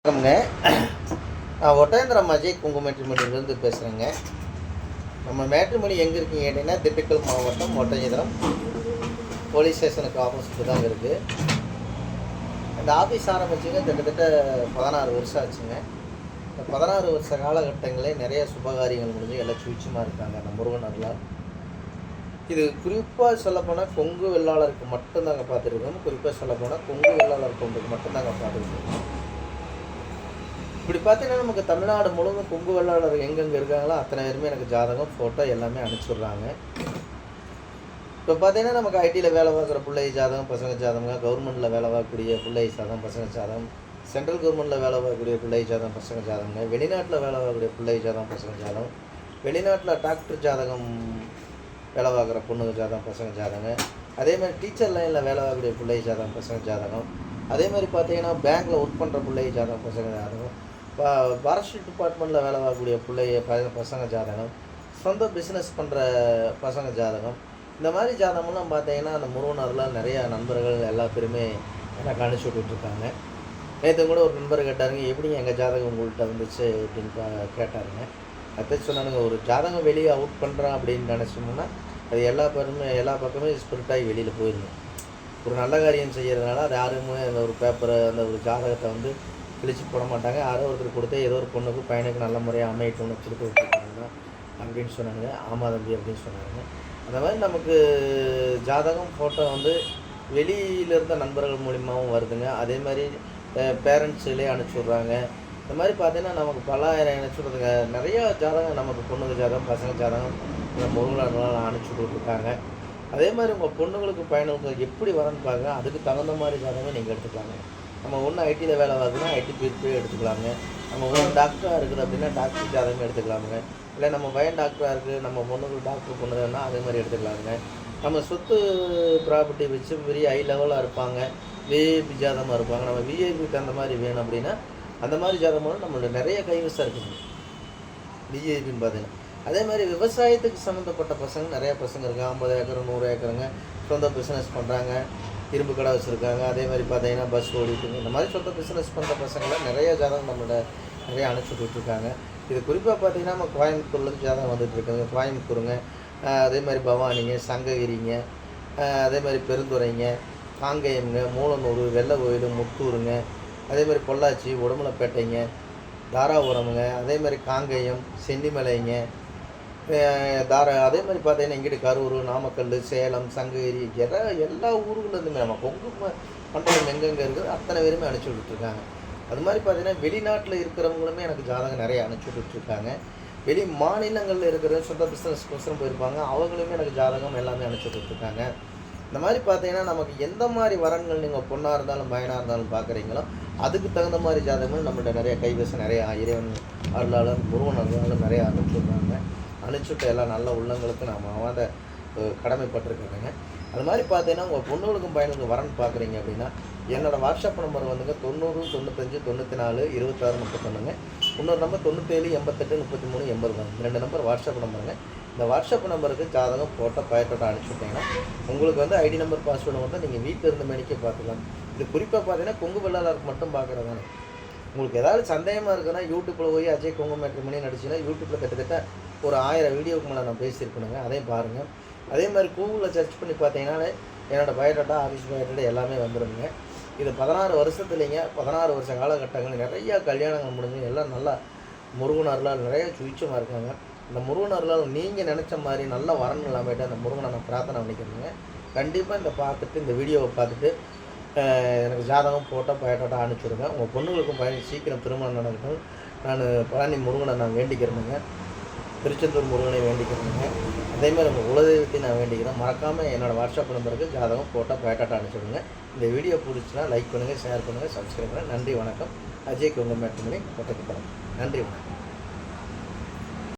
வணக்கம்ங்க. நான் ஒட்டேந்திரம் அஜய் குங்கு மேட்ரிமோனியிலேருந்து பேசுகிறேங்க. நம்ம மேட்ரிமோனி எங்கே இருக்கீங்க கேட்டிங்கன்னா, திண்டுக்கல் மாவட்டம் ஒட்டேந்திரம் போலீஸ் ஸ்டேஷனுக்கு ஆப்போசிட்டு தாங்க இருக்குது. இந்த ஆஃபீஸ் ஆரம்பிச்சுங்க கிட்டத்தட்ட 16 வருஷம் ஆச்சுங்க. இந்த 16 வருஷ காலகட்டங்களே நிறைய சுபகாரியங்கள் முடிஞ்சு எல்லாம் சுவிட்சமாக இருக்காங்க அந்த முருகனர்களால். இது குறிப்பாக சொல்லப்போனால் கொங்கு வெள்ளாளருக்கு மட்டும்தாங்க பார்த்துருக்கோம். குறிப்பாக சொல்லப்போனால் கொங்கு வெள்ளாளர் கொண்டுக்கு மட்டும்தாங்க பார்த்துருக்கோம். இப்படி பார்த்தீங்கன்னா நமக்கு தமிழ்நாடு முழுவதும் கொங்கு வெள்ளாளர் எங்கெங்கே இருக்காங்களோ அத்தனை பேருமே எனக்கு ஜாதகம் ஃபோட்டோ எல்லாமே அனுப்பிச்சுட்றாங்க. இப்போ பார்த்தீங்கன்னா நமக்கு ஐடியில் வேலை பார்க்குற பிள்ளை ஜாதகம் பசங்க ஜாதகங்க, கவர்மெண்ட்டில் வேலை பார்க்கக்கூடிய பிள்ளை ஜாதகம் பசங்க ஜாதகம், சென்ட்ரல் கவர்மெண்ட்டில் வேலை பார்க்கக்கூடிய பிள்ளை ஜாதகம் பசங்க ஜாதகங்க, வெளிநாட்டில் வேலை பார்க்கக்கூடிய பிள்ளை ஜாதகம் பசங்க ஜாதகம், வெளிநாட்டில் டாக்டர் ஜாதகம் வேலை பார்க்குற பொண்ணுங்க ஜாதகம் பசங்க ஜாதகங்க, அதேமாதிரி டீச்சர் லைனில் வேலை பார்க்கக்கூடிய பிள்ளை ஜாதகம் பசங்க ஜாதகம், அதேமாதிரி பார்த்தீங்கன்னா பேங்க்கில் ஒர்க் பண்ணுற பிள்ளை ஜாதகம் பசங்க ஜாதகம், ஃபாரஸ்ட் டிபார்ட்மெண்ட்டில் வேலை பார்க்கக்கூடிய பிள்ளைய பசங்க ஜாதகம், சொந்த பிஸ்னஸ் பண்ணுற பசங்க ஜாதகம், இந்த மாதிரி ஜாதகம்லாம் பார்த்தீங்கன்னா அந்த முருகனரில் நிறையா நண்பர்கள் எல்லா பேருமே எனக்கு அனுப்பிச்சி விட்டுட்ருக்காங்க. நேற்று கூட ஒரு நண்பர் கேட்டாருங்க, எப்படிங்க எங்கள் ஜாதகம் உங்கள்கிட்ட வந்துச்சு அப்படின்னு கேட்டாருங்க. அதை சொன்னானுங்க, ஒரு ஜாதகம் வெளியே அவுட் பண்ணுறான் அப்படின்னு நினச்சோம்னா அது எல்லா பக்கமே ஸ்பிரிட்டாகி வெளியில் போயிடணும். ஒரு நல்ல காரியம் செய்கிறதுனால அது யாருமே அந்த ஒரு பேப்பரை அந்த ஒரு ஜாதகத்தை வந்து கிழிச்சு போட மாட்டாங்க. யாரோ ஒருத்தர் கொடுத்து ஏதோ ஒரு பொண்ணுக்கு பையனுக்கு நல்ல முறையாக அமையட்டும்னு கொடுத்து விட்டுருக்காங்க அப்படின்னு சொன்னாங்க. ஆமாம் தம்பி அப்படின்னு சொன்னாங்க. அந்த மாதிரி நமக்கு ஜாதகம் ஃபோட்டோ வந்து வெளியிலேருந்த நண்பர்கள் மூலிமாவும் வருதுங்க. அதே மாதிரி பேரண்ட்ஸிலே அனுப்பிச்சி விட்றாங்க. இந்த மாதிரி பார்த்தீங்கன்னா நமக்கு பல்லாயிரம் அனுப்பிச்சுடுறதுங்க. நிறையா ஜாதகம் நமக்கு பொண்ணுங்க ஜாதகம் பசங்க ஜாதகம் இந்த முருகனர்களால் அனுப்பிச்சி விட்ருக்காங்க. அதே மாதிரி உங்கள் பொண்ணுங்களுக்கு பையனுக்கு எப்படி வரன்னு பாருங்க. அதுக்கு தகுந்த மாதிரி ஜாதகம் நீங்கள் எடுத்துக்கலாங்க. நம்ம ஒன்று ஐடியில் வேலை பார்க்குறோம்னா ஐடி போய் எடுத்துக்கலாங்க. நம்ம ஒன்று டாக்டராக இருக்குது அப்படின்னா டாக்டர் ஜாதகம் எடுத்துக்கலாமுங்க. இல்லை நம்ம பையன் டாக்டராக இருக்குது நம்ம பொண்ணுக்கு டாக்டர் பொண்ணுன்னா அதே மாதிரி எடுத்துக்கலாமுங்க. நம்ம சொத்து ப்ராப்பர்ட்டி வச்சு பெரிய ஹை லெவலாக இருப்பாங்க, விஐபி ஜாதகமாக இருப்பாங்க. நம்ம விஐபிக்கு அந்த மாதிரி வேணும் அப்படின்னா அந்த மாதிரி ஜாதகமாக நம்மளோட நிறைய கைவசம் இருக்குதுங்க விஐபின்னு பார்த்தீங்கன்னா. அதே மாதிரி விவசாயத்துக்கு சம்மந்தப்பட்ட பசங்க நிறையா பசங்க இருக்காங்க. 50 ஏக்கர் 100 ஏக்கருங்க சொந்த பிஸ்னஸ் பண்ணுறாங்க, இரும்பு கடை வச்சுருக்காங்க. அதே மாதிரி பார்த்தீங்கன்னா பஸ் ஓடிட்டுங்க. இந்த மாதிரி சொந்த பிஸ்னஸ் பண்ணுற பசங்களாம் நிறைய ஜாதகம் நம்மளோட நிறையா அனுப்பிச்சி விட்டுருக்காங்க. இது குறிப்பாக பார்த்தீங்கன்னா நம்ம கோயம்புத்தூர்லேருந்து ஜாதகம் வந்துட்டுருக்குங்க. கோயம்புத்தூருங்க, அதே மாதிரி பவானிங்க, சங்ககிரிங்க, அதே மாதிரி பெருந்துறைங்க, காங்கேயம்ங்க, மூலனூர், வெள்ளை கோயில், முத்தூருங்க, அதே மாதிரி பொள்ளாச்சி, உடமலைப்பேட்டைங்க, தாராபுரமுங்க, அதே மாதிரி காங்கேயம், சென்னிமலைங்க, அதே மாதிரி பார்த்தீங்கன்னா இங்கிட்டு கரூர், நாமக்கல், சேலம், சங்ககிரி எல்லா ஊருக்குள்ளேருந்துமே நம்ம கொங்கு மண்டலம் எங்கெங்கே இருக்குது அத்தனை பேருமே அனுப்பிச்சி விட்டுருக்காங்க. அது மாதிரி பார்த்தீங்கன்னா வெளிநாட்டில் இருக்கிறவங்களுமே எனக்கு ஜாதகம் நிறைய அனுப்பிச்சி விட்டுருக்காங்க. வெளி மாநிலங்களில் இருக்கிற சொந்த பிஸ்னஸ் கோசரம் போயிருப்பாங்க, அவங்களுமே எனக்கு ஜாதகம் எல்லாமே அனுப்பிச்சி விட்டுருக்காங்க. இந்த மாதிரி பார்த்தீங்கன்னா நமக்கு எந்த மாதிரி வரன்கள் நீங்கள் பொண்ணாக இருந்தாலும் பையனாக இருந்தாலும் பார்க்குறீங்களோ அதுக்கு தகுந்த மாதிரி ஜாதகங்கள் நம்மள்ட்ட நிறைய கைவசம் நிறையா இறைவன் அருளாளர் முருகன் அருளாளர் நிறையா அனுப்பிச்சுட்றாங்க. அனுப்பிச்சுட்டு எல்லாம் நல்ல உள்ளங்களுக்கு நாம் அதை கடமைப்பட்டிருக்கிறேங்க. அது மாதிரி பார்த்தீங்கன்னா உங்கள் பொண்ணுகளுக்கும் பையனுக்கும் வரன் பார்க்குறீங்க அப்படின்னா என்னோடய வாட்ஸ்அப் நம்பர் வந்துங்க 90 95 94 26 31ங்க. இன்னொரு நம்பர் 97 88 33 80 2 நம்பர் வாட்ஸ்அப் நம்பருங்க. இந்த வாட்ஸ்அப் நம்பருக்கு ஜாதகம் ஃபோட்டோ பயட்டோட அனுப்பிச்சுட்டிங்கன்னா உங்களுக்கு வந்து ஐடி நம்பர் பாஸ்வேர்டு வந்து நீங்கள் வீட்டில் இருந்த மணிக்கே பார்த்துக்கலாம். இது குறிப்பாக பார்த்தீங்கன்னா கொங்கு வெள்ளாளருக்கு மட்டும் பார்க்குறதானே. உங்களுக்கு ஏதாவது சந்தேகமாக இருக்குன்னா யூடியூப்பில் போய் அஜய் கொங்கு மேட்ரிமோனி நடிச்சுன்னா யூடியூப்பில் கிட்டத்தட்ட ஒரு 1000 வீடியோவுக்கு மேலே நான் பேசியிருக்கணுங்க. அதையும் பாருங்கள். அதே மாதிரி கூகுளில் சர்ச் பண்ணி பார்த்தீங்கன்னா என்னோடய பயோடாட்டா ஆஃபீஸ் பயோடாட்டா எல்லாமே வந்துடுங்க. இது 16 வருஷத்துலேங்க 16 வருஷ காலகட்டங்கள் நிறையா கல்யாணங்கள் முடிஞ்சு எல்லாம் நல்லா முருகனர்களால் நிறைய சுவிச்சமாக இருக்காங்க. இந்த முருகனர்களால் நீங்கள் நினச்ச மாதிரி நல்ல வரணும் இல்லாமட்டு அந்த முருகனை நான் பிரார்த்தனை பண்ணிக்கிறேங்க. கண்டிப்பாக இந்த வீடியோவை பார்த்துட்டு எனக்கு ஜாதகம் ஃபோட்டோ பயோடாட்டா அனுப்பிச்சுடுங்க. உங்கள் பொண்ணுங்களுக்கும் பையன் சீக்கிரம் திருமணம் நடக்கணும். நான் பழனி முருகனை நான் வேண்டிக்கிறேனுங்க, திருச்செந்தூர் முருகனை வேண்டிக்கிறேனுங்க. அதேமாதிரி உங்கள் குலதெய்வத்தையும் நான் வேண்டிக்கிறேன். மறக்காமல் என்னோடய வாட்ஸ்அப் நம்பருக்கு ஜாதகம் ஃபோட்டோ பயோடாட்டா அனுப்பிச்சுடுங்க. இந்த வீடியோ பிடிச்சினா லைக் பண்ணுங்கள், ஷேர் பண்ணுங்கள், சப்ஸ்கிரைப் பண்ணுங்கள். நன்றி, வணக்கம். அஜய் கொங்கு மேட்ரிமோனி கொட்டக்குப்படம். நன்றி, வணக்கம்.